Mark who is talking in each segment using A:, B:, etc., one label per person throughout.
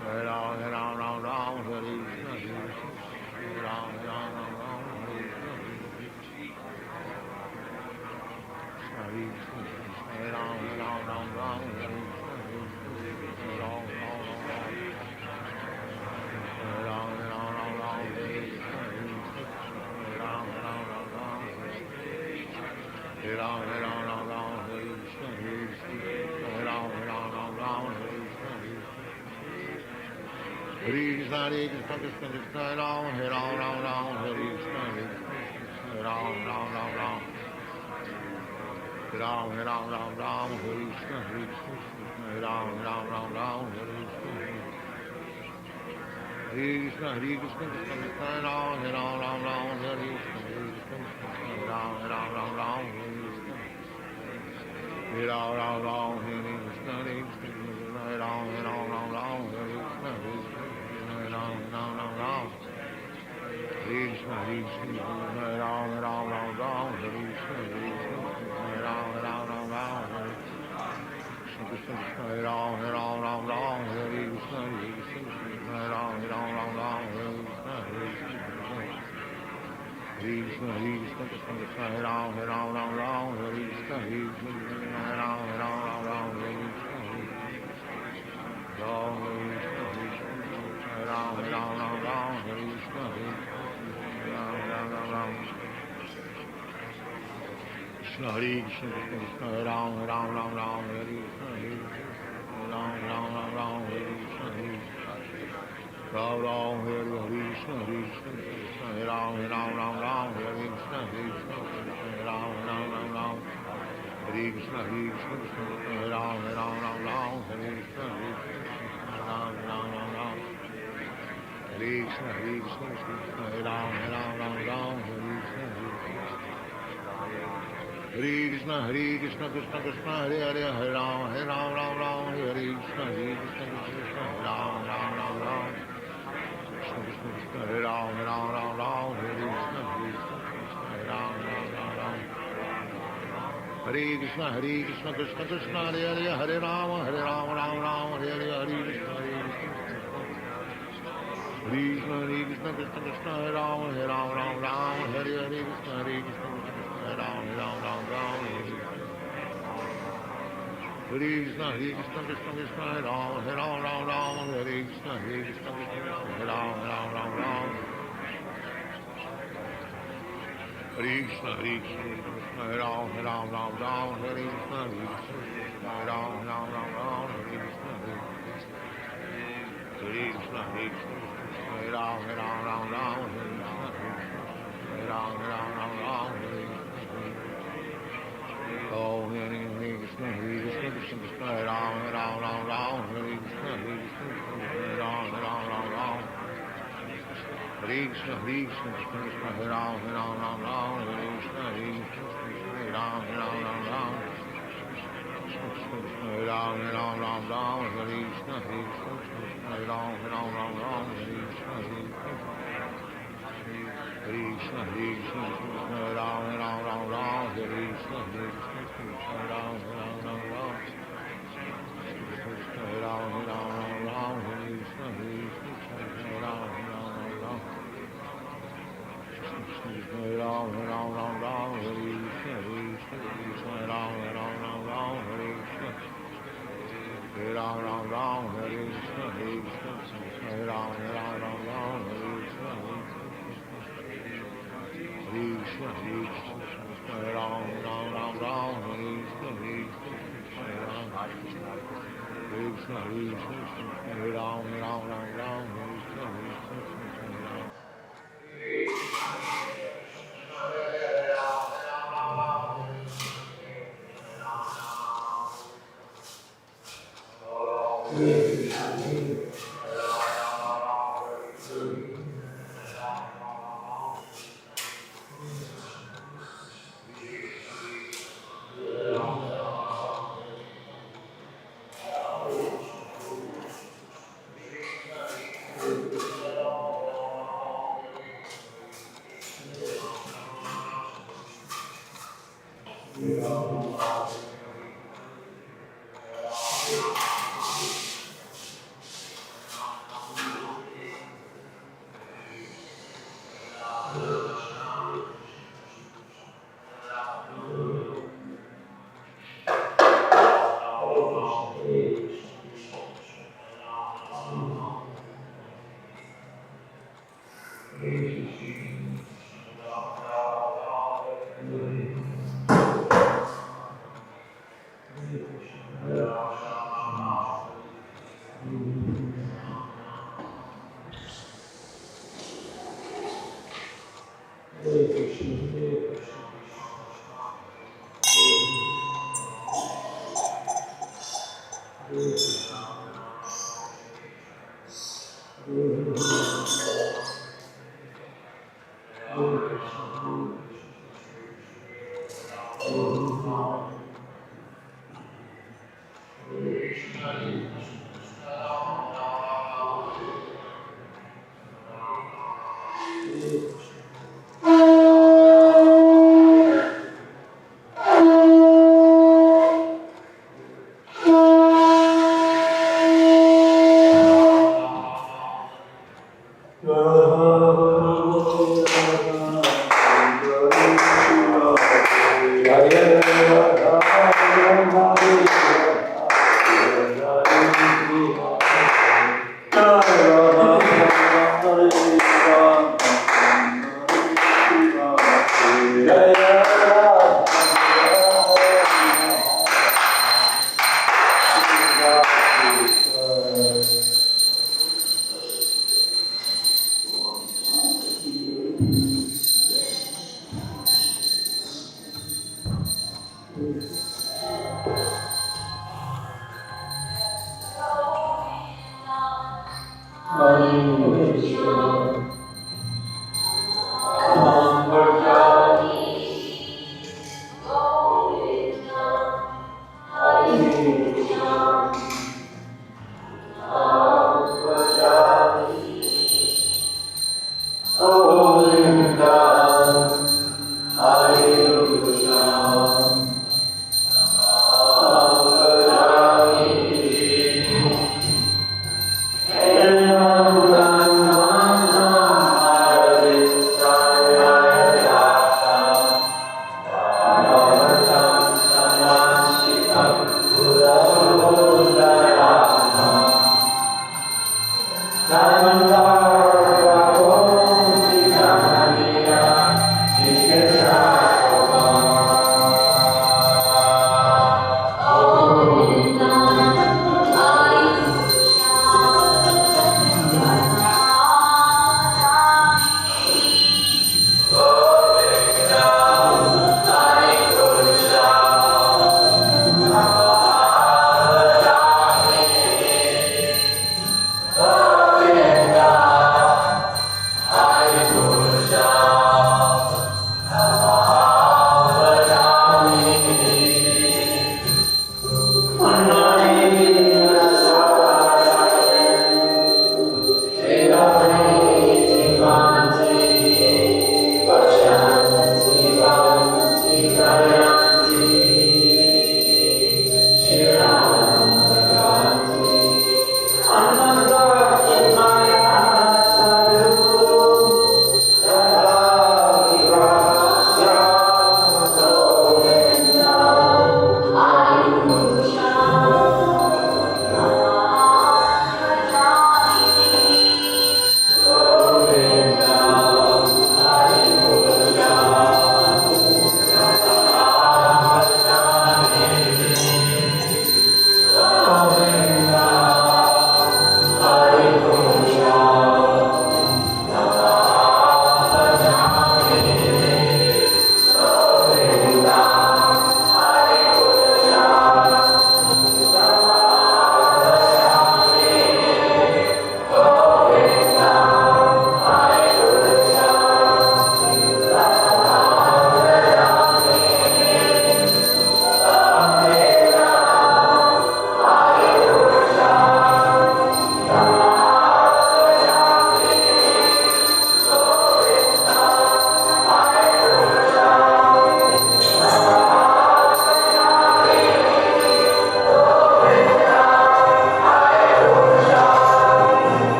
A: Hare Ram, Hare Ram, Ram Ram, Hare Krishna, Hare Ram, Hare Ram, Ram Ram, Hare Krishna, Hare Krishna, Hare Ram, Hare Ram, Ram Ram, Hare Krishna, Hare Ram, Ram Ram, Hare Ram, Hare Ram, Ram Ram, Hare Krishna, Hare Ram, Hare Ram, Ram Ram, Hare Ram, Hare Ram, Ram Ram, Hare Krishna, Hare Ram, Hare Ram, Ram Ram, Hare Krishna, Hare Krishna, Hare Krishna, Krishna Krishna, Hare Ram, Hare Ram, Ram Ram, Hare Krishna, Hare Ram, Ram Ram, Ram. Hare Ram, Hare Ram, Ram Ram, Hare Krishna, Hare Krishna, Hare Ram, Ram Ram, Ram, Hare Krishna, Hare Krishna, Hare Krishna, Krishna Krishna, Hare Ram, Hare Ram, Ram Ram, Hare Krishna, Hare Krishna, Hare Ram, Hare Ram, Ram Ram, Hare Krishna, Hare Ram, Ram Ram, Hare Krishna, Hare Krishna, Hare Ram, Hare Ram, Ram Ram, Hare Krishna, Hare Ram, Hare Ram, Ram Ram. Hare Krishna, Hare Krishna, Hare Ram, Hare Ram, Ram Ram, Hare Krishna, Hare Krishna, Hare Ram, Hare Ram, Ram Ram, Hare Krishna, Krishna Krishna, Hare Ram, Hare Ram, Ram Ram, Hare Krishna, Hare Krishna, Hare Ram, Hare Ram, Ram Ram, Hare Krishna, Hare Krishna, Hare Krishna, Krishna Krishna, Hare Ram, Hare Ram, Ram Ram, Hare Krishna, Hare Krishna, Hare Ram, Hare Ram, Ram Ram, Hare Krishna, Hare Ram, Hare Ram, Ram Ram, Hare Krishna, Hare Ram, Ram Ram, Ram. Krishna Hare Krishna, Krishna Krishna, Hare Ram, Hare Ram, Ram Ram, Hare Krishna, Hare Ram, Ram Ram, Ram, Hare Krishna, Hare Ram, Ram, Hare Krishna, Hare Krishna, Krishna, Hare Ram, Hare Ram, Ram Ram, Hare Krishna, Hare Ram, Ram Ram, Ram, Hare Krishna, Hare Krishna, Krishna Krishna, Hare Ram, Hare Ram, Ram Ram, Hare Krishna, Hare Ram, Ram Ram, Ram. Hare Krishna, Hare Krishna, Krishna Krishna, Hare Ram, Hare Ram, Ram Ram, Hare Krishna, Hare Krishna, Hare Krishna, Krishna Krishna, Hare Hare, Hare Ram, Hare Ram, Ram Ram, Hare Krishna, Hare Krishna, Krishna Krishna, Hare Ram, Ram Ram, Ram. Krishna Krishna, Krishna Hare Ram, Hare Ram, Ram Ram, Hare Krishna, Hare Krishna, Hare Ram, Ram Ram, Ram. Hare Krishna, Hare Krishna, Krishna Krishna, Hare Hare, Hare Ram, Hare Ram, Ram Ram, Hare Hare, Hare Krishna, Hare Krishna, Hare Krishna, Krishna Krishna, Hare Ram, Hare Ram, Ram Ram, Hare Hare, Krishna, Hare Krishna, Krishna Krishna, Hare Ram, Hare Ram, Ram Ram, Hare Krishna, Hare Krishna, Krishna Krishna, Hare Ram, Hare Ram, Ram Ram, Hare Krishna, Hare Krishna, Krishna Krishna, Hare Ram, Hare Ram, Ram Ram. Hare Krishna, Hare Krishna, Krishna Krishna, Hare Ram, Hare Ram, Ram Ram, Hare Krishna, Hare Krishna, Hare Ram, Hare Ram, Ram Ram, Hare Krishna, Hare Krishna, Hare Krishna, Hare Ram, Hare Ram, Ram Ram, Hare Krishna, Hare Ram, Hare Ram, Ram Ram, Hare Krishna. Oh, Hare Krishna, Hare Krishna, Krishna Krishna, Hare Ram, Hare Ram, Ram Ram, Hare Krishna, Hare Krishna, Hare Ram, Hare Ram, Ram Ram. Hare Krishna, Hare Krishna, Krishna Krishna, Hare Ram, Hare Ram, Ram Ram, Hare Krishna, Hare Krishna, Hare Ram, Hare Ram, Ram Ram. Krishna Krishna, Hare Ram, Hare Ram, Ram Ram, Hare Krishna, Hare Krishna, Hare Ram, Hare Ram, Ram Ram, Hare Krishna, Hare Krishna, Hare Krishna, Hare Krishna, Hare Ram, Hare Ram, Ram Ram, Hare Krishna, Hare Krishna, Hare Ram, Hare Ram, Ram Ram, Krishna, Hare Ram, Hare Ram, Ram Ram, Hare Krishna, Hare Krishna, Hare Ram, Hare Ram, Ram Ram, Krishna, Hare Ram, Hare Ram, Ram Ram, Hare Krishna, Hare Krishna, Hare Ram, Hare Ram, Ram Ram, Hare Krishna, Hare Ram, Ram Ram, Hare Krishna, Hare Krishna, Hare Ram, Hare Ram, Ram Ram, Hare Krishna, Hare Krishna, Hare Krishna, Hare Ram, Hare Ram, Ram Ram, Hare Krishna, Hare Krishna, Hare Ram, Hare Krishna, Hare Krishna, Hare Ram, Hare Ram, Ram Ram, Hare Krishna, Hare Krishna, Hare Ram.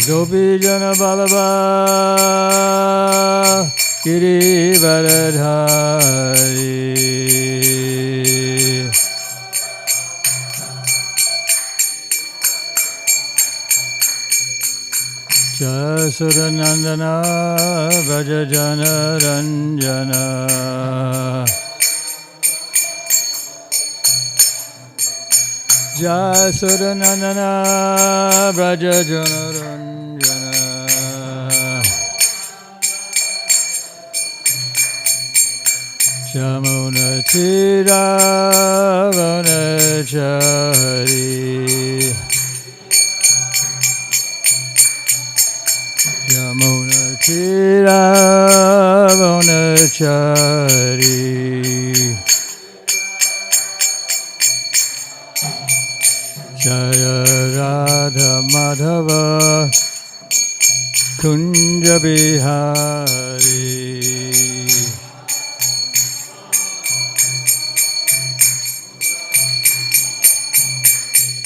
B: Gopi Jana Balaba Giri Varadhari Jasuranandana Vrajajana Ranjana Jasuranandana Vrajajana Ranjana Jamuna Tira Vanachari Jamuna Tira Vanachari Jaya Radha Madhava Kunja Bihari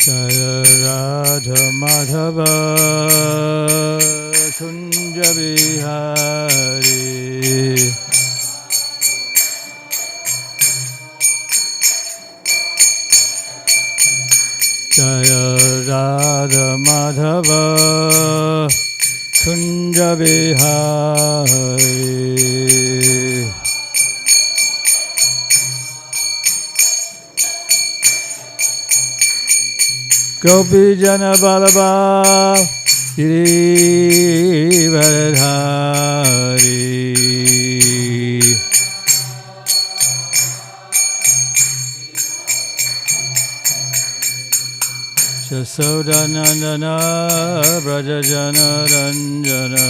B: Jaya Radha Madhava Kunja Bihari Jaya Radha Madhava Kunja Bihari Gopi Jana Balaba Giri Varadhari Jasodanandana Vrajajana Ranjana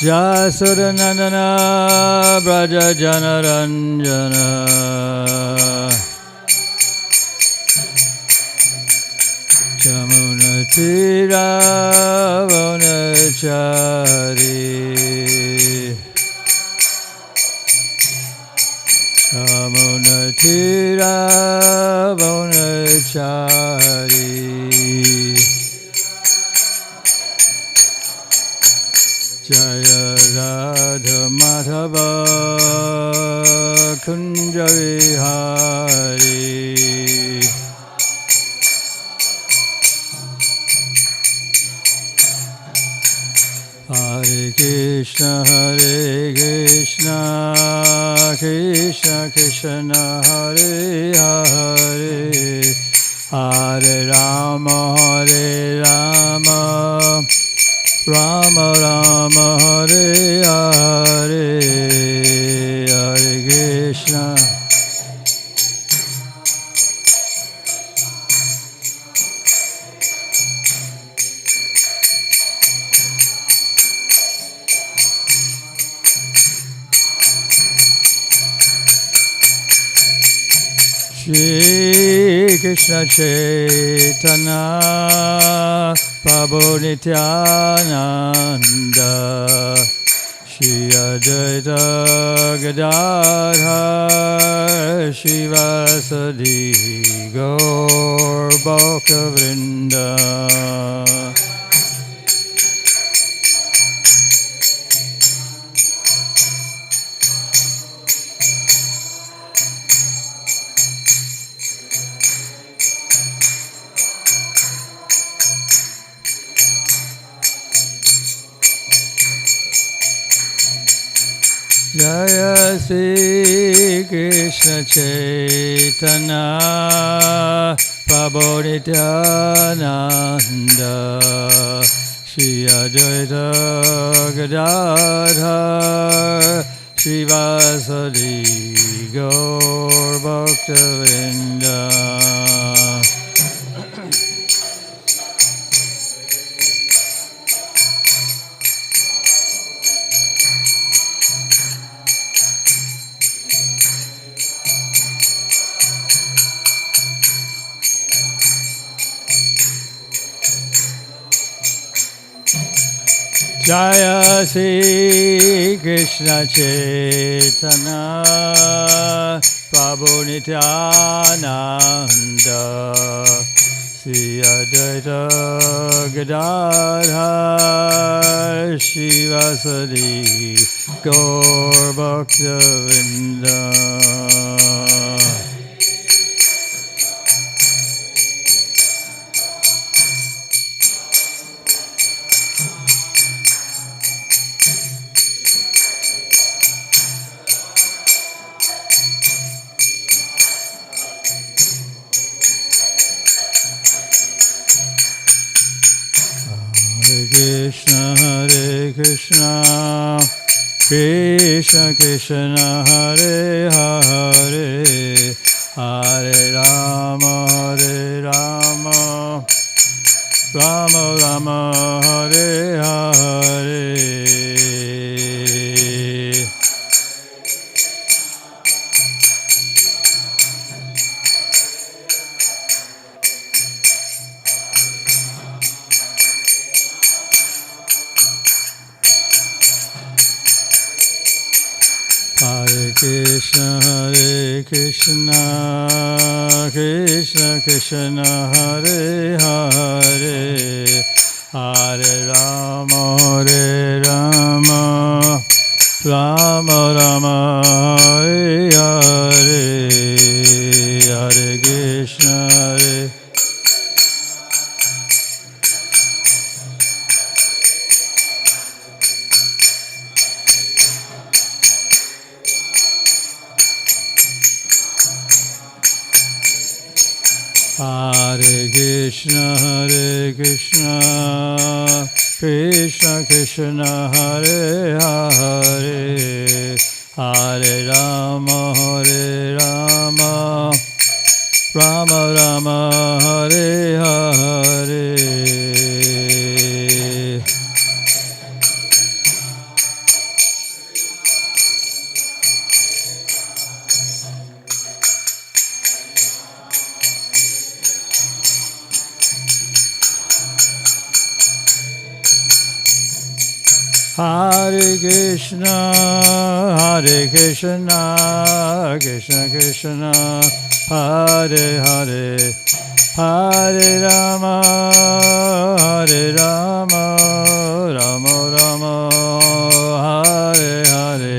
B: Jasodanandana Vrajajana Ranjana Jamuna Tira Vanachari Jamuna Tira Vanachari Jaya Radha Madhava Kunja Vihari Hare Krishna Krishna Krishna Hare Hare Hare Rama Rama Rama Hare Hare Hare Krishna Shri Krishna Chaitanya Prabhu Nityananda Shri Advaita Gadadhar Shivasadi Gaur Bhakta Vrinda Jaya Sri Krishna Chaitanya Prabhu Nityananda Shri Advaita Gadadhar Shivasadi Gaur Bhakta Vrinda Jaya Sri Krishna Chaitanya Prabhu Nityananda Sri Advaita Gadadhar Shivasadi Gaur Bhaktavinda. Hare Krishna, Krishna Krishna, Hare Hare, Hare Rama, Rama Rama, Hare Hare. Hare Krishna, Krishna Krishna, Hare Hare, Hare Rama, Rama Rama, Hare Hare, Hare Krishna, Hare Krishna, Krishna Krishna, Hare Hare, Hare Rama, Rama Rama, Hare Hare. Hare Krishna, Krishna Krishna, Hare Hare, Hare Rama, Rama Rama, Hare Hare.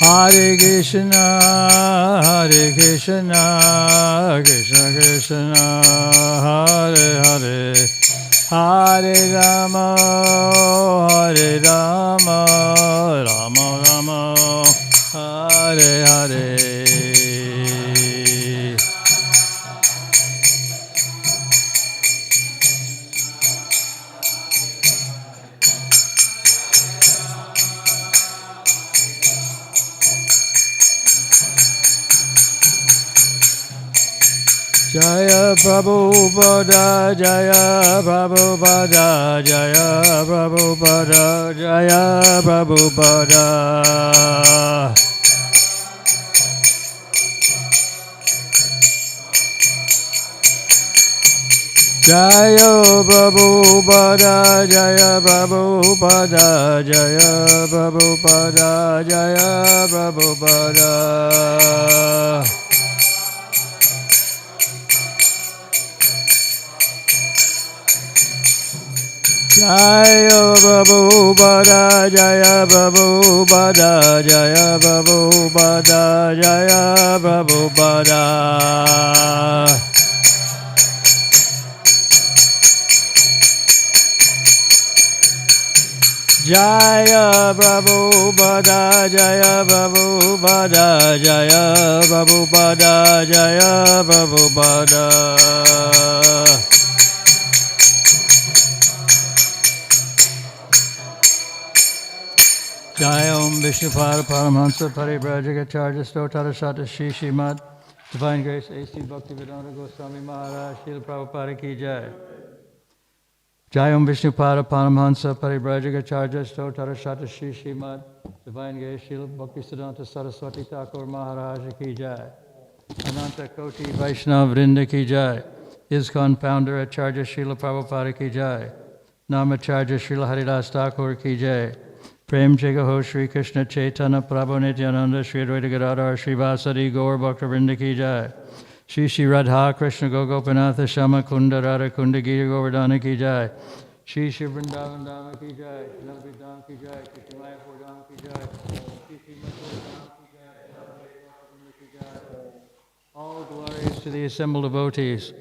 B: Hare Krishna, Krishna Krishna, Hare Hare, Hare Rama, Rama Rama, Hare Hare. Jaya Prabhupada, Jaya Prabhupada, Jaya Prabhupada, Jaya Prabhupada. Jaya Prabhupada, Jaya Prabhupada, Jaya Prabhupada, Jaya Prabhupada. Jaya Prabhupada, Jaya Prabhupada, Jaya Prabhupada, Jaya Prabhupada. Jaya Prabhupada, Jaya Prabhupada, Jaya Prabhupada, Jaya Prabhupada. Jai Om Vishnupada Paramahansa Parivrajagacharya Stotara Sata Shri Srimad Divine Grace A.C. Bhaktivedanta Goswami Maharaj Srila Prabhupada Ki Jai. Jayam Vishnupada Paramahansa Paribrajagacharya Stotara Shata Shri Srimad Divine Gay Srila Bhaktisiddhanta Saraswati Thakur Maharaj Ki Jai. Ananta Koti Vaishnav Vrinda Ki Jai. ISKCON founder Acharya Srila Prabhupada Ki Jai. Namacharya Srila Haridas Thakur Ki Jai. Prem Jagaho Shri Krishna Chaitanya Prabhu Nityananda Shri Advaita Gadadhar Shri Vasadi Gaur Bhakta Vrinda Ki Jai. Shri Shri Radha Krishna Gopinatha Shama Kunda Radha Kunda Gita Govardhana Ki Jai. Shri Shri Vrindavan Dama Ki Jai. Shri Dham Ki Jai. Shri Mayapur Dham Ki Jai. Shri Shri Mathura Dham Ki Jai. All glories to the assembled devotees.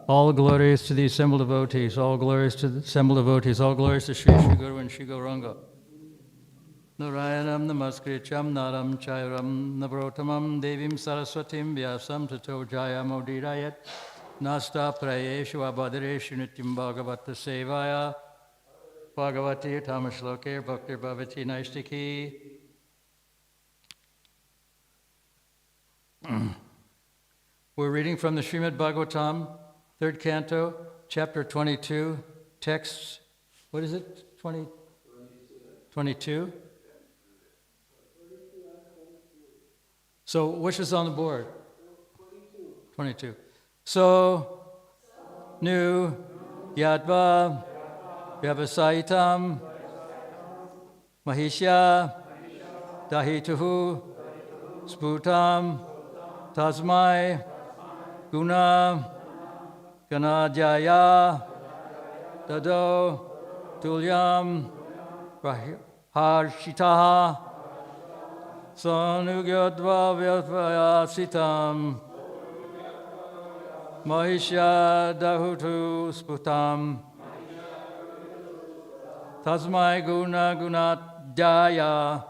B: All glories to the assembled devotees. All glories to the assembled devotees. All glories to Shri Shri Guru and Shri Gauranga. Narayanam namaskrityam naram chairam navrotamam devim saraswatim vyasam tato jayamodidayat nasta prayeshu abhadareshu nityam bhagavata sevaya bhagavati tamashloke bhaktir bhavati naistiki. We're reading from the Srimad Bhagavatam, 3rd canto, chapter 22, texts, what is it, 22? So, which is on the board? 22. So, nu, yadva, vyavasaitam, mahishya, dahituhu, sputam, tasmai, guna, ganadhyaya, dado, tulyam, harshitaha, sanugyadva vyavayasitam, mahishya dahutu sputam, tasmai guna gunadhyaya,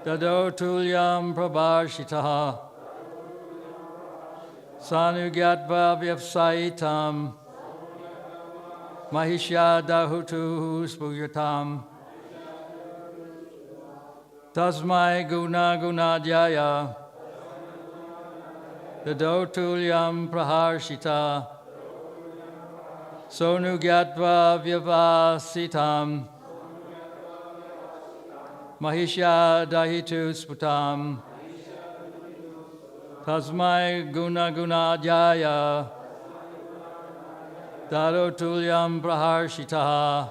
B: dado tulyam prabhashitaha, sanugyadva vyavasaitam, mahishya dahutu sputam, tasmai guna gunadhyaya, dadotulyam praharshita, sonugyatva vyavasitam, mahishya dahitu sputam, tasmai guna gunadhyaya, dadotulyam praharshita,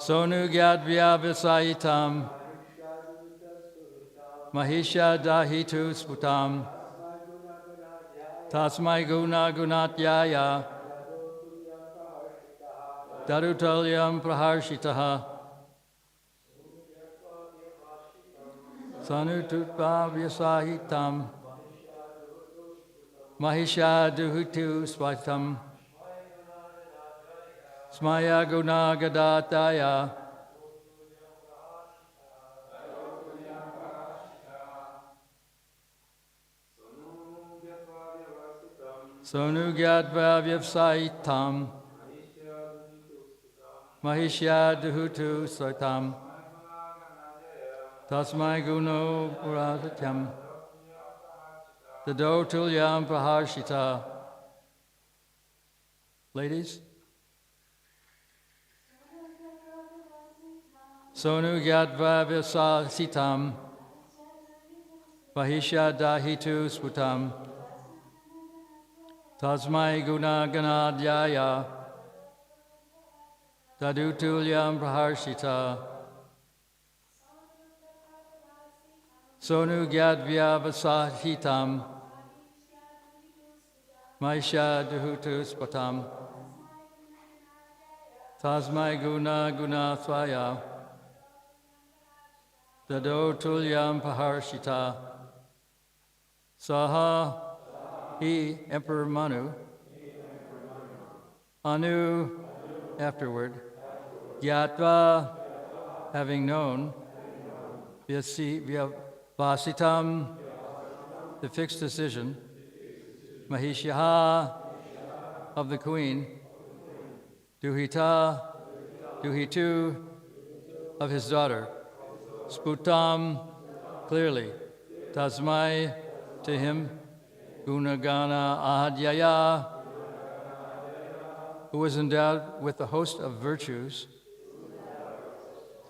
B: sonugyat vyavasaitam, mahishya dahitu sputam, tasmai guna gunatyaya, dadutulyam praharshitaha, sanututva vyasahitam, mahishya duhutu swatam, smaya guna gadataya, sonugyatva vyavasaitam, mahishya duhutu swatam, tasmai guno purasatyam, dadotulyam praharshita. Ladies? Sonugyatva vyavasaitam, mahishya dahitu sputam, tasmai guna ganadhyaya, dadutulyam praharshita, sonugyat vyavasahitam, mahishya dahutu sputam, tasmai guna gunathvaya, dadotulyam praharshita. Saha, he, Emperor Manu, Anu, afterward, Gyatva, having known, Vyavasitam, the fixed decision, Mahishyaha, of the queen, Duhita, Duhitu, of his daughter, Sputam, clearly, Tasmai, to him, Gunagana Ahadyaya, who was endowed with the host of virtues,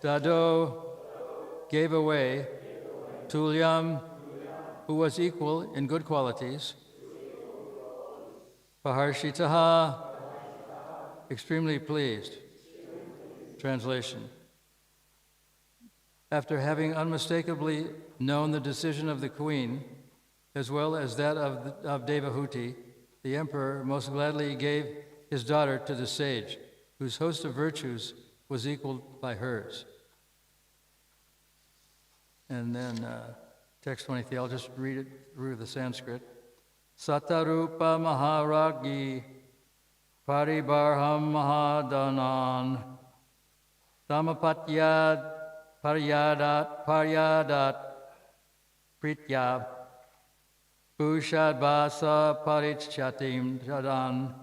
B: Dado gave away, Tulyam, who was equal in good qualities, Paharshitaha, extremely pleased. Translation. After having unmistakably known the decision of the queen, as well as that of Devahuti, the emperor most gladly gave his daughter to the sage, whose host of virtues was equaled by hers. And then text 23, I'll just read it through the Sanskrit. Satarupa Maharagi Paribarham Mahadanan Dhammapatyad Paryadat Pritya Pushadvasa Parichatim Jadan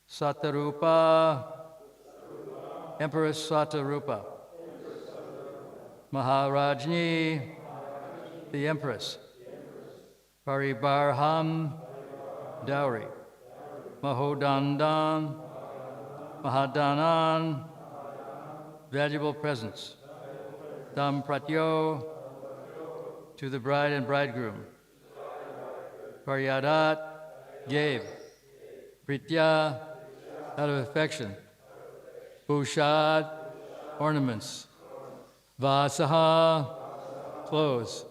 B: Satarupa, Empress Satarupa, Maharajni, the Empress, Paribarham, dowry, Mahodandan, Mahadanan, valuable presents, Dham Pratyo, to the bride and bridegroom, Paryadat, gave, Pritya, out of affection, Bhushad, ornaments, Vasaha, clothes,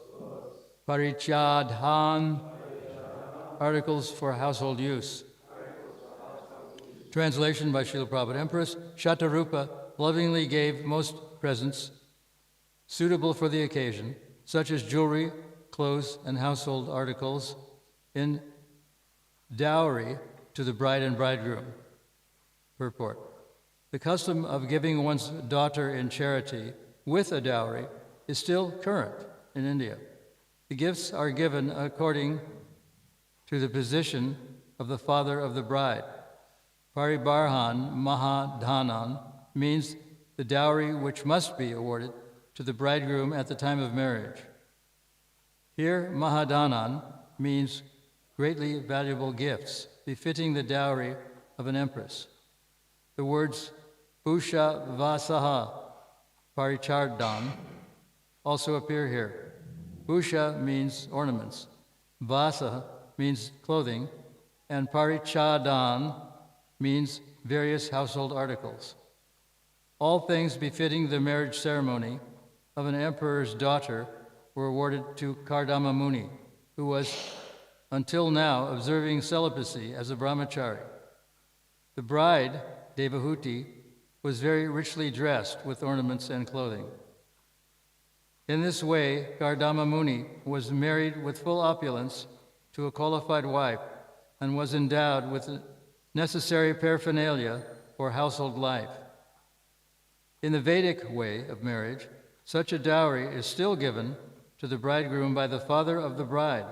B: Parichadhan, articles for household use. Translation by Srila Prabhupada. Empress Shatarupa lovingly gave most presents suitable for the occasion, such as jewelry, clothes, and household articles, in dowry to the bride and bridegroom. Purport. The custom of giving one's daughter in charity with a dowry is still current in India. The gifts are given according to the position of the father of the bride. Paribarhan Mahadhanan means the dowry which must be awarded to the bridegroom at the time of marriage. Here, Mahadhanan means greatly valuable gifts, befitting the dowry of an empress. The words Bhusha Vasaha Parichardan also appear here. Bhusha means ornaments, Vasa means clothing, and Parichadan means various household articles. All things befitting the marriage ceremony of an emperor's daughter were awarded to Kardama Muni, who was until now observing celibacy as a brahmachari. The bride, Devahuti, was very richly dressed with ornaments and clothing. In this way, Kardama Muni was married with full opulence to a qualified wife and was endowed with the necessary paraphernalia for household life. In the Vedic way of marriage, such a dowry is still given to the bridegroom by the father of the bride.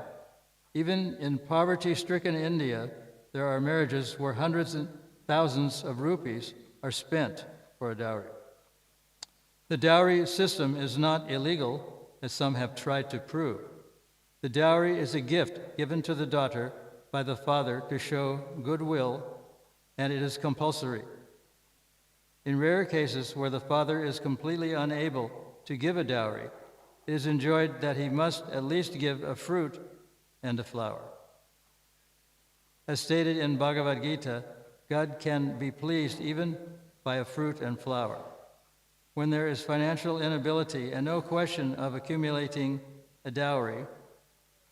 B: Even in poverty-stricken India, there are marriages where hundreds and thousands of rupees are spent for a dowry. The dowry system is not illegal, as some have tried to prove. The dowry is a gift given to the daughter by the father to show goodwill, and it is compulsory. In rare cases where the father is completely unable to give a dowry, it is enjoined that he must at least give a fruit and a flower. As stated in Bhagavad Gita, God can be pleased even by a fruit and flower. When there is financial inability and no question of accumulating a dowry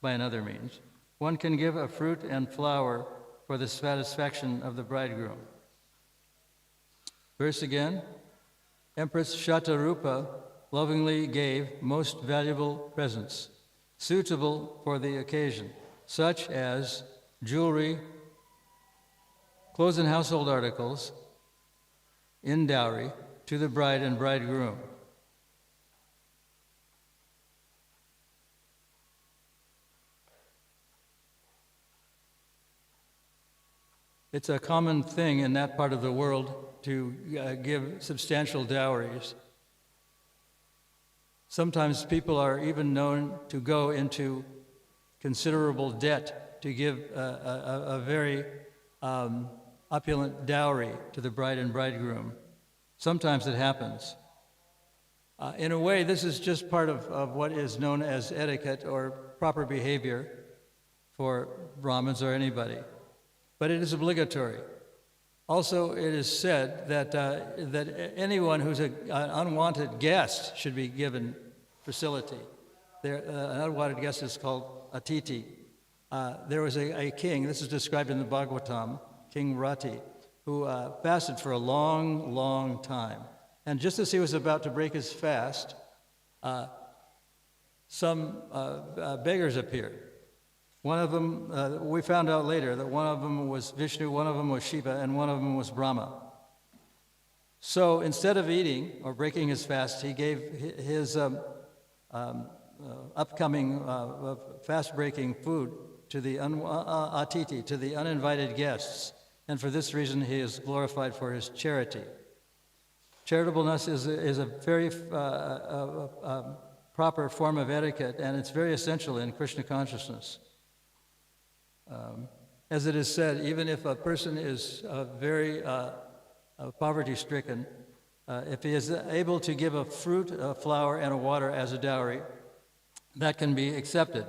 B: by another means, one can give a fruit and flower for the satisfaction of the bridegroom. Verse again, Empress Shatarupa lovingly gave most valuable presents, suitable for the occasion, such as jewelry, clothes and household articles, in dowry to the bride and bridegroom. It's a common thing in that part of the world to give substantial dowries. Sometimes people are even known to go into considerable debt to give a very opulent dowry to the bride and bridegroom. Sometimes it happens. In a way, this is just part of what is known as etiquette or proper behavior for Brahmins or anybody. But it is obligatory. Also, it is said that anyone who's an unwanted guest should be given facility. An unwanted guest is called atiti. There was a king, this is described in the Bhagavatam, King Rati, who fasted for a long, long time. And just as he was about to break his fast, some beggars appeared. One of them, we found out later that one of them was Vishnu, one of them was Shiva, and one of them was Brahma. So instead of eating or breaking his fast, he gave his upcoming fast-breaking food to the atiti, to the uninvited guests. And for this reason, he is glorified for his charity. Charitableness is a very proper form of etiquette, and it's very essential in Krishna consciousness. As it is said, even if a person is very poverty-stricken, if he is able to give a fruit, a flower, and a water as a dowry, that can be accepted.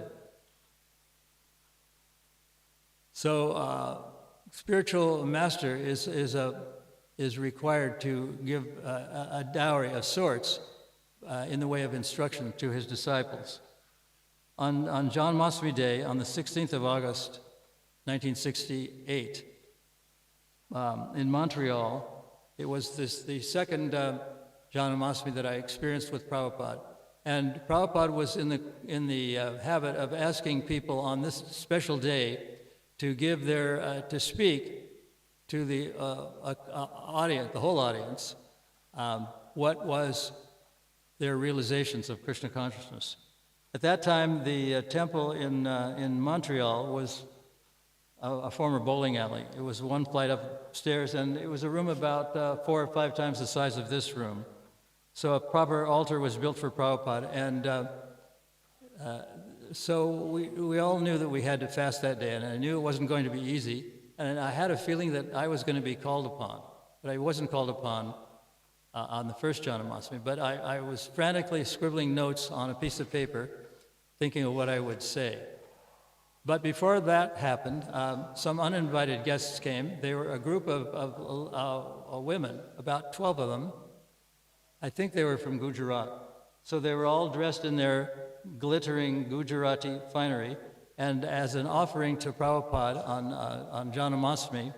B: So, spiritual master is required to give a dowry of sorts in the way of instruction to his disciples. On Janmashtami Day, on the 16th of August, 1968, in Montreal, it was the second Janmashtami that I experienced with Prabhupada. And Prabhupada was in the habit of asking people on this special day to give to speak to the audience, the whole audience, what was their realizations of Krishna consciousness. At that time, the temple in Montreal was a former bowling alley. It was one flight upstairs, and it was a room about 4 or 5 times the size of this room. So a proper altar was built for Prabhupada, and so we all knew that we had to fast that day, and I knew it wasn't going to be easy, and I had a feeling that I was going to be called upon, but I wasn't called upon on the first Janmashtami, but I was frantically scribbling notes on a piece of paper, thinking of what I would say. But before that happened, some uninvited guests came. They were a group of women, about 12 of them. I think they were from Gujarat. So they were all dressed in their glittering Gujarati finery, and as an offering to Prabhupada on Janmashtami,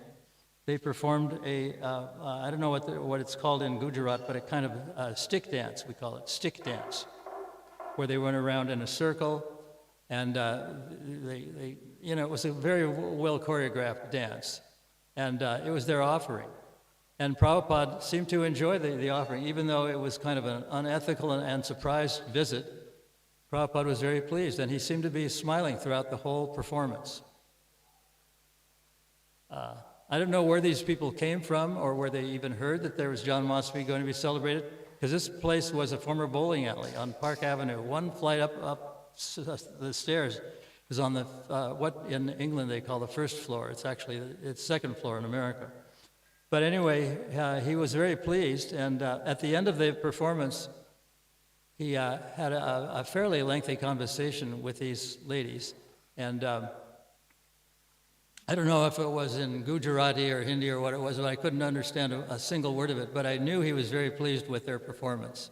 B: they performed I don't know what it's called in Gujarat, but a kind of stick dance, we call it, stick dance, where they went around in a circle, and it was a very well choreographed dance, and it was their offering. And Prabhupada seemed to enjoy the offering, even though it was kind of an unethical and surprise visit. Prabhupada was very pleased, and he seemed to be smiling throughout the whole performance. I don't know where these people came from or where they even heard that there was Janmashtami going to be celebrated, because this place was a former bowling alley on Park Avenue. One flight up the stairs is on the what in England they call the first floor. It's second floor in America. But anyway, he was very pleased, and at the end of the performance, he had a fairly lengthy conversation with these ladies, and I don't know if it was in Gujarati or Hindi or what it was, but I couldn't understand a single word of it, but I knew he was very pleased with their performance.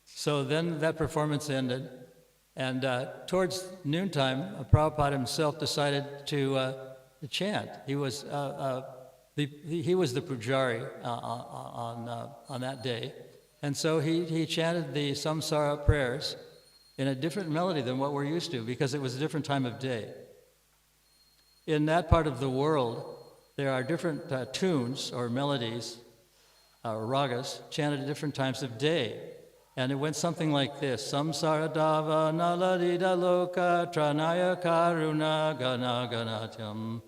B: So then that performance ended, and towards noontime, Prabhupada himself decided to chant. He was the pujari on that day, and so he chanted the samsara prayers in a different melody than what we're used to, because it was a different time of day. In that part of the world, there are different tunes or melodies, or ragas, chanted at different times of day. And it went something like this: Samsara dava naladida loka tranaya karuna gana ganatyam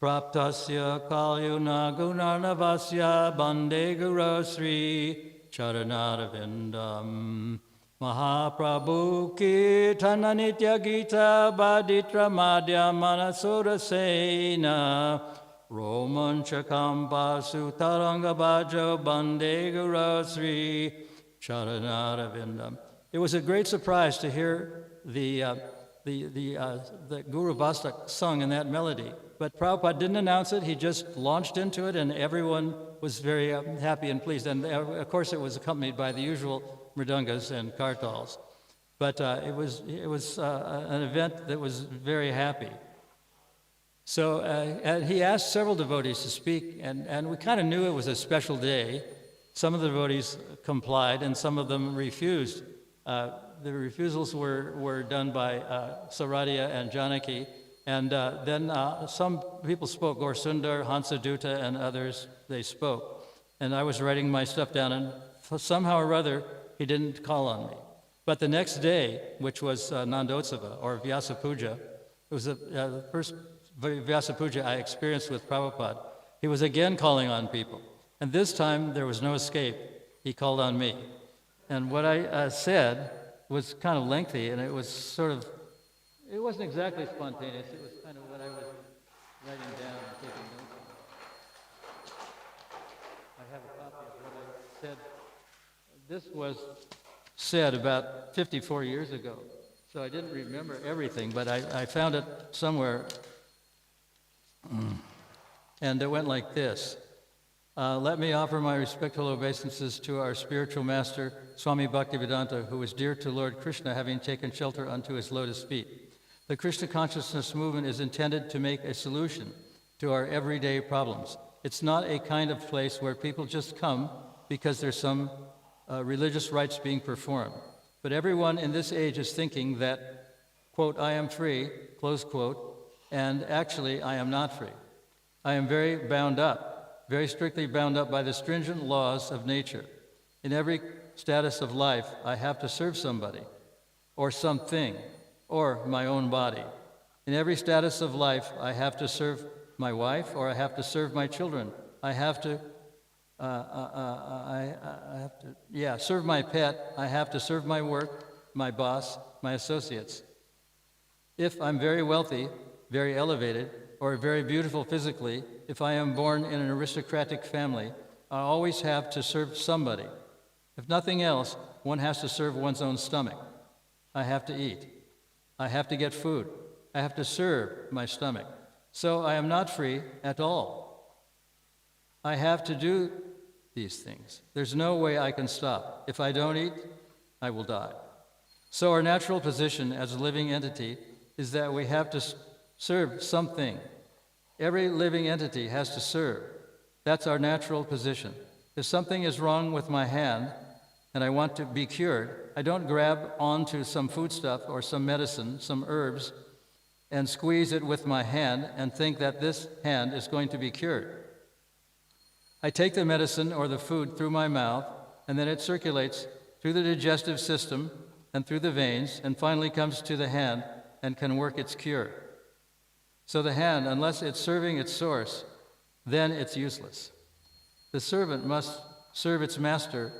B: praptasya kalyuna gunarnavasya bande guru sri charanara vindam Mahaprabhu Kirtana Nitya Gita Baditra Madhya Manasura Sena Romanchakam Basu Taranga Bajo Bande Guru Sri Charanara. It was a great surprise to hear the Guru Vastak sung in that melody. But Prabhupada didn't announce it, he just launched into it, and everyone was very happy and pleased. And of course, it was accompanied by the usual mridungas and kartals. But it was an event that was very happy. So and he asked several devotees to speak, and we kind of knew it was a special day. Some of the devotees complied, and some of them refused. The refusals were done by Saradia and Janaki, and then some people spoke, Gaur Sundar, Hansadutta, and others, they spoke. And I was writing my stuff down, and somehow or other, he didn't call on me. But the next day, which was Nandotsava, or Vyasa Puja, it was the first Vyasa Puja I experienced with Prabhupada, he was again calling on people. And this time, there was no escape. He called on me. And what I said was kind of lengthy, and it was sort of, it wasn't exactly spontaneous. It was kind of what I was writing down and taking notes on. I have a copy of what I said. This was said about 54 years ago, so I didn't remember everything, but I found it somewhere. And it went like this. Let me offer my respectful obeisances to our spiritual master, Swami Bhaktivedanta, who is dear to Lord Krishna, having taken shelter unto his lotus feet. The Krishna consciousness movement is intended to make a solution to our everyday problems. It's not a kind of place where people just come because there's some religious rites being performed. But everyone in this age is thinking that, quote, I am free, close quote, and actually I am not free. I am very bound up, very strictly bound up by the stringent laws of nature. In every status of life, I have to serve somebody, or something, or my own body. In every status of life, I have to serve my wife, or I have to serve my children. I have to serve my pet. I have to serve my work, my boss, my associates. If I'm very wealthy, very elevated, or very beautiful physically, if I am born in an aristocratic family, I always have to serve somebody. If nothing else, one has to serve one's own stomach. I have to eat. I have to get food. I have to serve my stomach. So I am not free at all. I have to do these things. There's no way I can stop. If I don't eat, I will die. So our natural position as a living entity is that we have to serve something. Every living entity has to serve. That's our natural position. If something is wrong with my hand and I want to be cured, I don't grab onto some foodstuff or some medicine, some herbs, and squeeze it with my hand and think that this hand is going to be cured. I take the medicine or the food through my mouth, and then it circulates through the digestive system and through the veins, and finally comes to the hand and can work its cure. So the hand, unless it's serving its source, then it's useless. The servant must serve its master,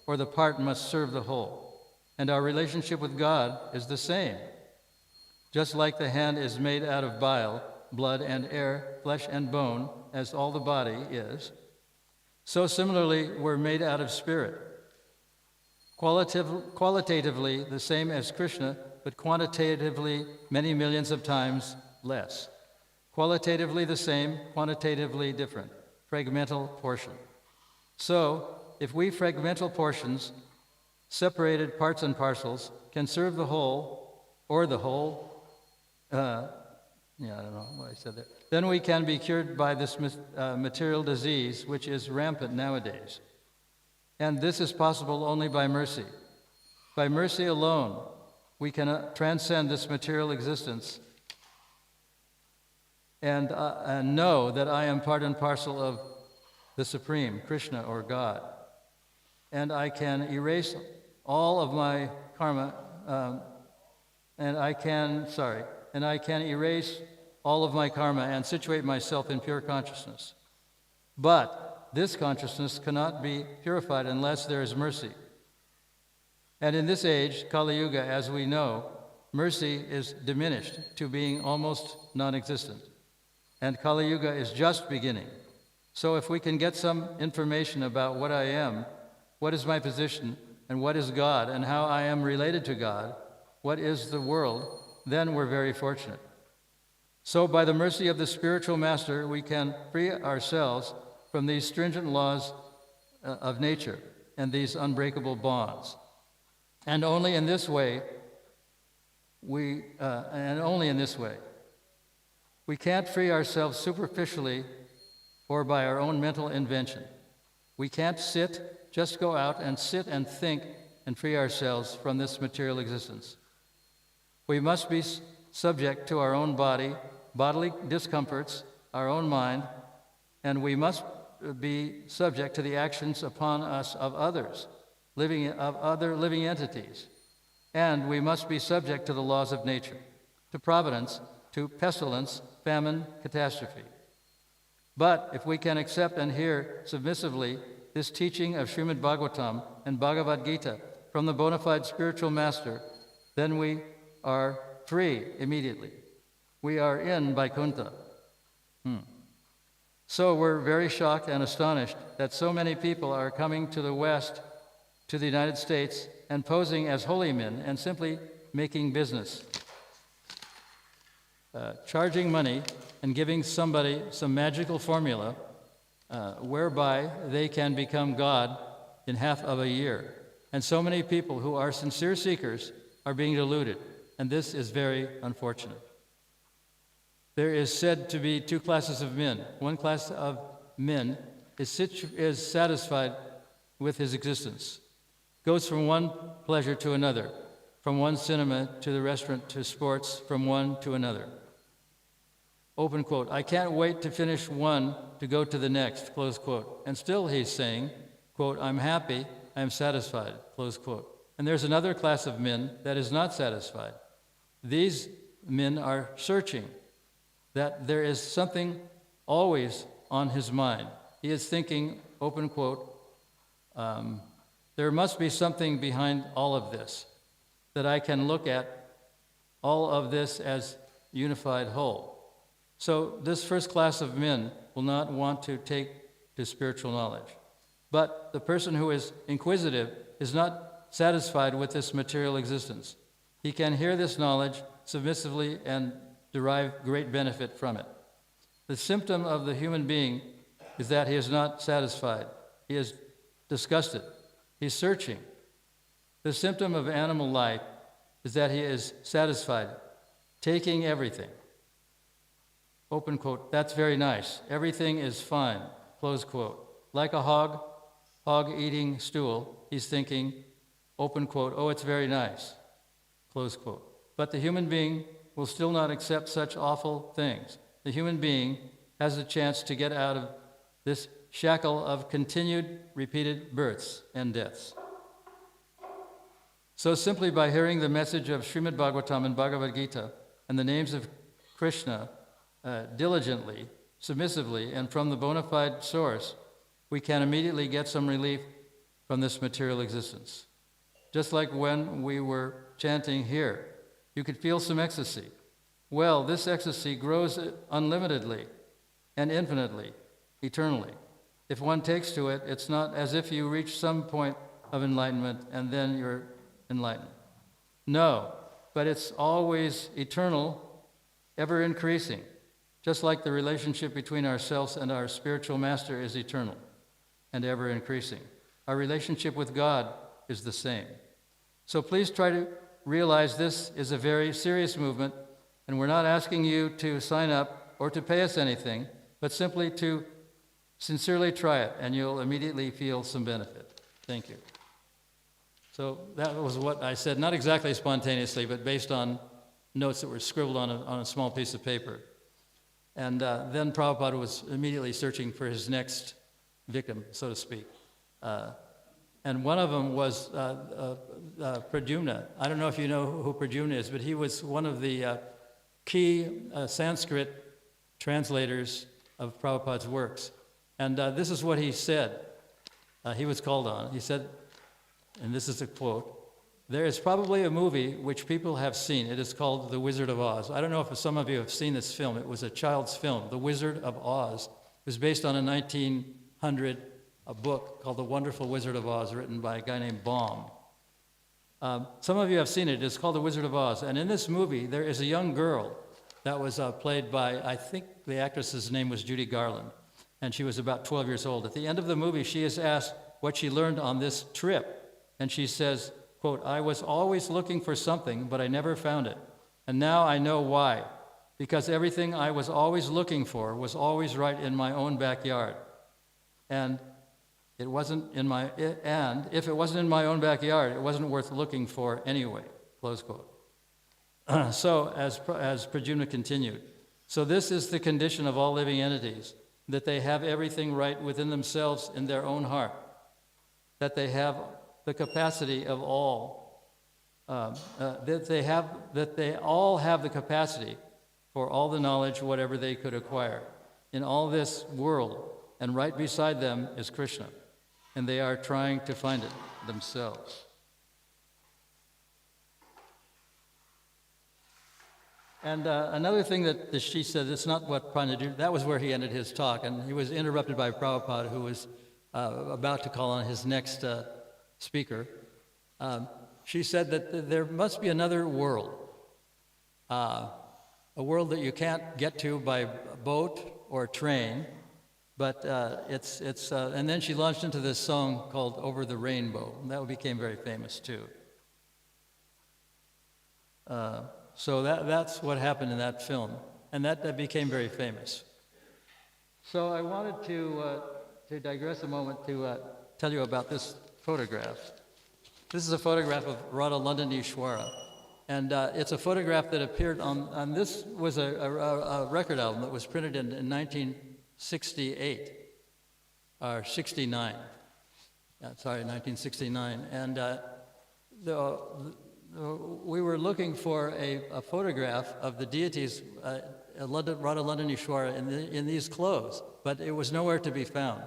B: or the part must serve the whole. And our relationship with God is the same. Just like the hand is made out of bile, blood and air, flesh and bone, as all the body is, so similarly we're made out of spirit. Qualitatively the same as Krishna, but quantitatively many millions of times less. Qualitatively the same, quantitatively different. Fragmental portion. So, if we fragmental portions, separated parts and parcels, can serve the whole, or the whole, I don't know what I said there, then we can be cured by this material disease, which is rampant nowadays. And this is possible only by mercy. By mercy alone, we can transcend this material existence and know that I am part and parcel of the Supreme, Krishna or God. And I can erase all of my karma, and I can erase all of my karma and situate myself in pure consciousness. But this consciousness cannot be purified unless there is mercy. And in this age, Kali Yuga, as we know, mercy is diminished to being almost non-existent. And Kali Yuga is just beginning. So if we can get some information about what I am, what is my position, and what is God, and how I am related to God, what is the world, then we're very fortunate. So by the mercy of the spiritual master, we can free ourselves from these stringent laws of nature and these unbreakable bonds. And only in this way, we can't free ourselves superficially or by our own mental invention. We can't just go out and sit and think and free ourselves from this material existence. We must be subject to our own bodily discomforts, our own mind, and we must be subject to the actions upon us of others, other living entities. And we must be subject to the laws of nature, to providence, to pestilence, famine, catastrophe. But if we can accept and hear submissively this teaching of Srimad Bhagavatam and Bhagavad Gita from the bona fide spiritual master, then we are free immediately. We are in Vaikuntha. So we're very shocked and astonished that so many people are coming to the West, to the United States, and posing as holy men and simply making business. Charging money and giving somebody some magical formula whereby they can become God in half of a year. And so many people who are sincere seekers are being deluded, and this is very unfortunate. There is said to be two classes of men. One class of men is satisfied with his existence, goes from one pleasure to another, from one cinema to the restaurant to sports, from one to another. Open quote, I can't wait to finish one to go to the next, close quote. And still he's saying, quote, I'm happy, I'm satisfied, close quote. And there's another class of men that is not satisfied. These men are searching, that there is something always on his mind. He is thinking, open quote, there must be something behind all of this, that I can look at all of this as unified whole. So this first class of men will not want to take to spiritual knowledge. But the person who is inquisitive is not satisfied with this material existence. He can hear this knowledge submissively and derive great benefit from it. The symptom of the human being is that he is not satisfied. He is disgusted. He's searching. The symptom of animal life is that he is satisfied, taking everything. Open quote, that's very nice. Everything is fine, close quote. Like a hog eating stool, he's thinking, open quote, oh, it's very nice, close quote. But the human being will still not accept such awful things. The human being has a chance to get out of this shackle of continued, repeated births and deaths. So simply by hearing the message of Srimad Bhagavatam and Bhagavad Gita and the names of Krishna diligently, submissively, and from the bona fide source, we can immediately get some relief from this material existence. Just like when we were chanting here, you could feel some ecstasy. Well, this ecstasy grows unlimitedly and infinitely, eternally. If one takes to it, it's not as if you reach some point of enlightenment and then you're enlightened. No, but it's always eternal, ever increasing. Just like the relationship between ourselves and our spiritual master is eternal and ever increasing. Our relationship with God is the same. So please try to realize this is a very serious movement, and we're not asking you to sign up or to pay us anything, but simply to sincerely try it, and you'll immediately feel some benefit. Thank you. So that was what I said, not exactly spontaneously, but based on notes that were scribbled on a small piece of paper. And then Prabhupada was immediately searching for his next victim, so to speak. And one of them was Pradyumna. I don't know if you know who Pradyumna is, but he was one of the key Sanskrit translators of Prabhupada's works. And this is what he said. He was called on. He said, and this is a quote, There is probably a movie which people have seen. It is called The Wizard of Oz. I don't know if some of you have seen this film. It was a child's film, The Wizard of Oz. It was based on a 1900 book called The Wonderful Wizard of Oz, written by a guy named Baum. Some of you have seen it. It's called The Wizard of Oz. And in this movie, there is a young girl that was played by, I think the actress's name was Judy Garland, and she was about 12 years old. At the end of the movie, she is asked what she learned on this trip, and she says, quote, "I was always looking for something, but I never found it. And now I know why. Because everything I was always looking for was always right in my own backyard. And it wasn't in my, and if it wasn't in my own backyard, it wasn't worth looking for anyway," close quote. So, as Pradyumna continued, so this is the condition of all living entities, that they have everything right within themselves in their own heart, that they have the capacity of all, that they all have the capacity for all the knowledge, whatever they could acquire in all this world, and right beside them is Krishna, and they are trying to find it themselves. And another thing that she said, it's not what Pradyumna, that was where he ended his talk, and he was interrupted by Prabhupada, who was about to call on his next speaker. She said that there must be another world, a world that you can't get to by boat or train, but and then she launched into this song called Over the Rainbow, and that became very famous too. So that's what happened in that film, and that became very famous. So I wanted to digress a moment to tell you about this photograph. This is a photograph of Radha Ishwara, and it's a photograph that appeared on this was a record album that was printed in 1968 or 69. Sorry, 1969, and we were looking for a photograph of the deities, Radha Ishwara, in these clothes, but it was nowhere to be found.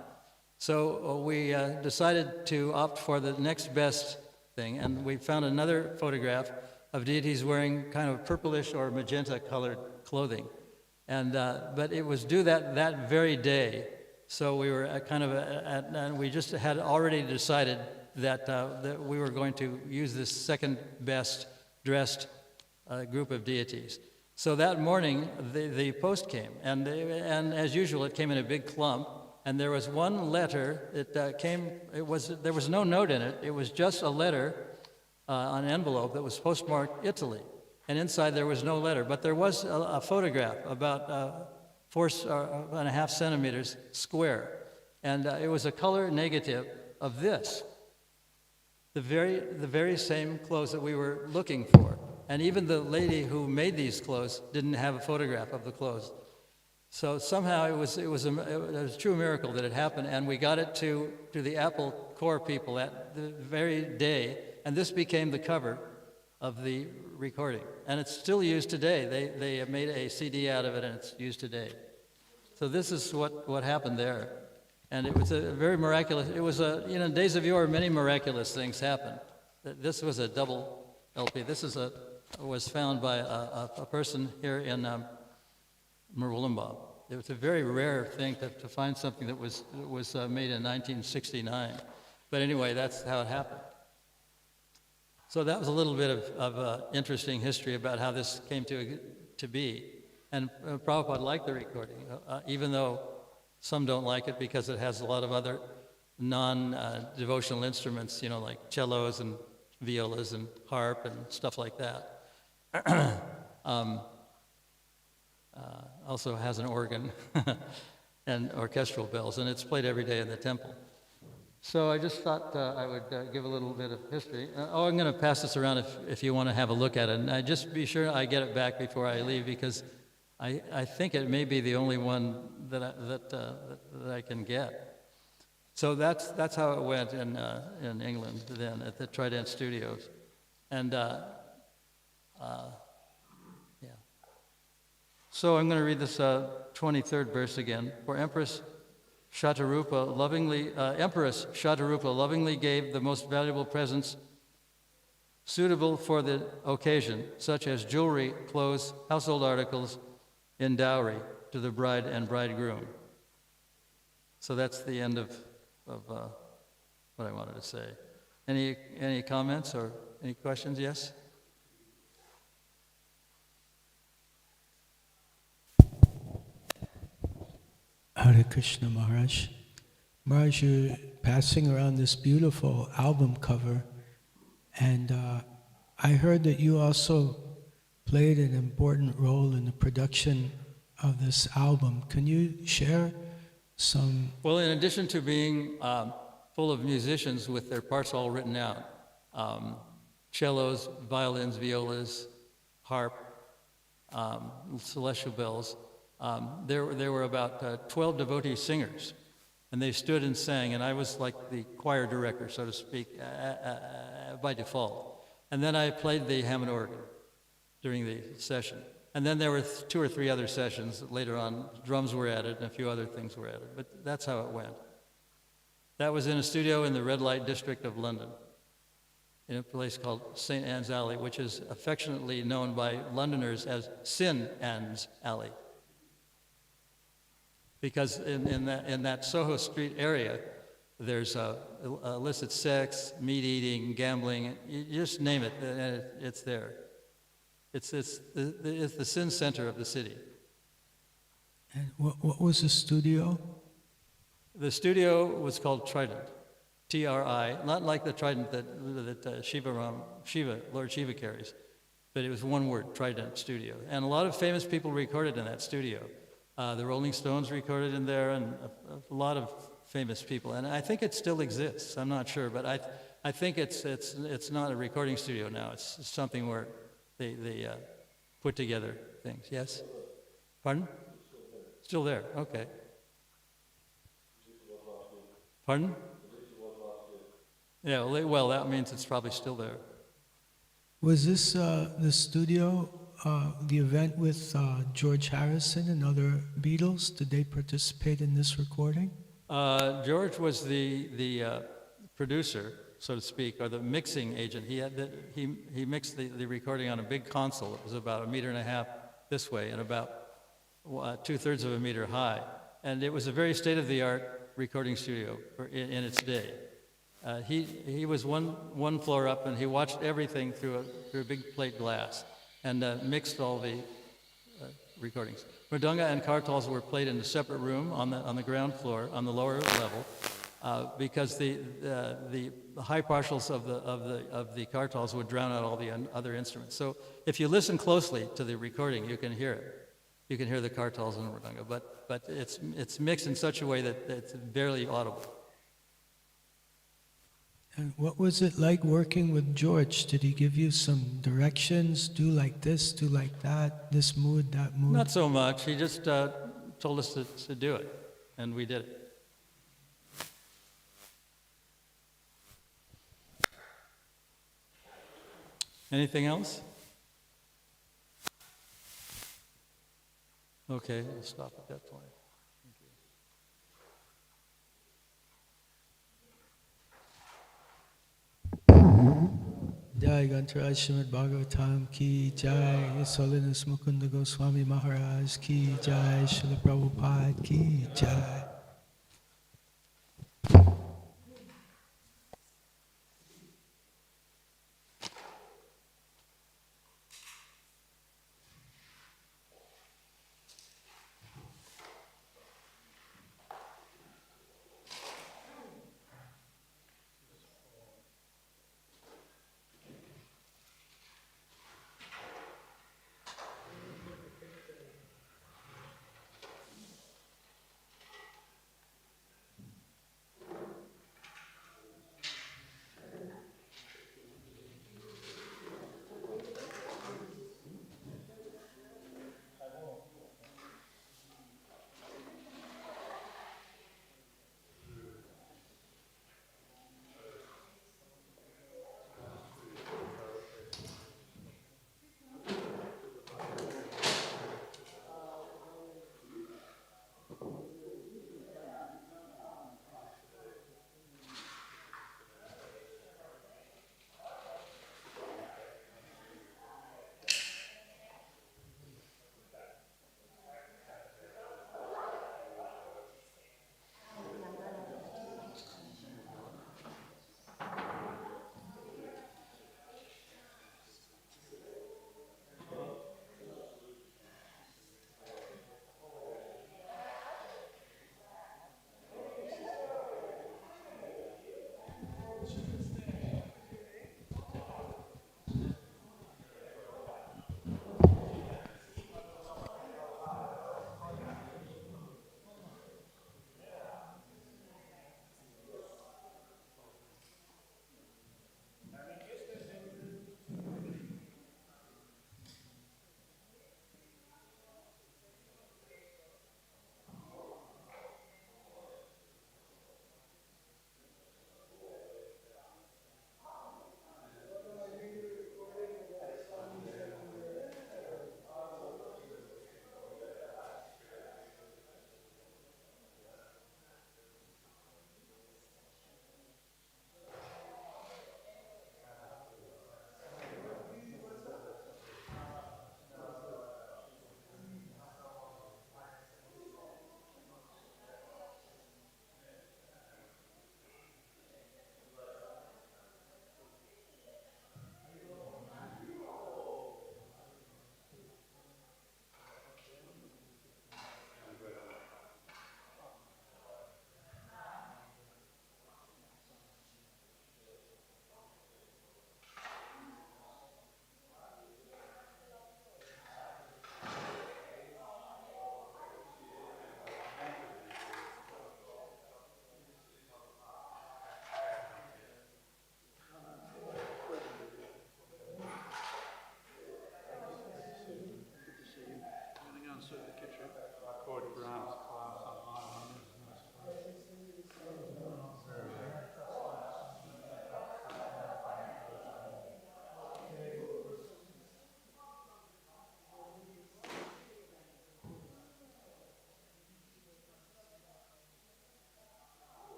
B: So we decided to opt for the next best thing, and we found another photograph of deities wearing kind of purplish or magenta-colored clothing. And but it was due that very day, so we were and we just had already decided that we were going to use this second best dressed group of deities. So that morning, the post came, and as usual, it came in a big clump. And there was one letter that came. There was no note in it. It was just a letter on an envelope that was postmarked Italy, and inside there was no letter. But there was a photograph about 4.5 centimeters square, and it was a color negative of this. The very same clothes that we were looking for. And even the lady who made these clothes didn't have a photograph of the clothes. So somehow it was a true miracle that it happened, and we got it to the Apple Corps people that the very day, and this became the cover of the recording. And it's still used today. They have made a CD out of it, and it's used today. So this is what happened there. And it was a very miraculous, it was in days of yore, many miraculous things happened. This was a double LP. This was found by a person here in Murwillumbah. It was a very rare thing to find something that was made in 1969. But anyway, that's how it happened. So that was a little bit of interesting history about how this came to be. And Prabhupada liked the recording, even though some don't like it because it has a lot of other non-devotional instruments, like cellos and violas and harp and stuff like that. Also has an organ and orchestral bells, and it's played every day in the temple. So I just thought I would give a little bit of history. I'm going to pass this around if you want to have a look at it. And just be sure I get it back before I leave, because I think it may be the only one that I can get. So that's how it went in England then at the Trident Studios, and yeah. So I'm going to read this 23rd verse again. For Empress Shatarupa lovingly gave the most valuable presents suitable for the occasion, such as jewelry, clothes, household articles, in dowry to the bride and bridegroom. So that's the end of what I wanted to say. Any comments or any questions? Yes?
C: Hare Krishna Maharaj. Maharaj, you're passing around this beautiful album cover, and I heard that you also played an important role in the production of this album. Can you share some?
B: Well, in addition to being full of musicians with their parts all written out, cellos, violins, violas, harp, celestial bells, there were about 12 devotee singers, and they stood and sang, and I was like the choir director, so to speak, by default. And then I played the Hammond organ during the session. And then there were 2 or 3 other sessions later on. Drums were added and a few other things were added, but that's how it went. That was in a studio in the red light district of London, in a place called St. Anne's Alley, which is affectionately known by Londoners as Sin Anne's Alley. Because in that Soho Street area, there's illicit sex, meat eating, gambling, you just name it, and it's there. It's the sin center of the city.
C: And what was the studio?
B: The studio was called Trident, T-R-I, not like the trident that Lord Shiva carries, but it was one word, Trident Studio. And a lot of famous people recorded in that studio. The Rolling Stones recorded in there, and a lot of famous people. And I think it still exists. I'm not sure, but I think it's not a recording studio now. It's something where they put together things. Yes? Pardon? Still there. Okay. Pardon? Yeah, well, that means it's probably still there.
C: Was this the studio, the event with George Harrison and other Beatles? Did they participate in this recording?
B: George was the producer, so to speak, or the mixing agent. He mixed the recording on a big console. It was about 1.5 meters this way and about 2/3 of a meter high. And it was a very state-of-the-art recording studio in its day. He was one floor up, and he watched everything through a big plate glass and mixed all the recordings. Mridanga and kartals were played in a separate room on the ground floor, on the lower level, because the high partials of the kartals would drown out all the other instruments. So if you listen closely to the recording, you can hear it. You can hear the kartals and the mridanga, but it's mixed in such a way that it's barely audible.
C: And what was it like working with George? Did he give you some directions? Do like this, do like that, this mood, that mood?
B: Not so much. He just told us to do it, and we did it. Anything else? Okay, we'll stop at that point.
C: Jai Gantaraj Srimad Bhagavatam ki Jai, His Holiness Mukunda Goswami Maharaj ki Jai, Srila Prabhupada ki Jai.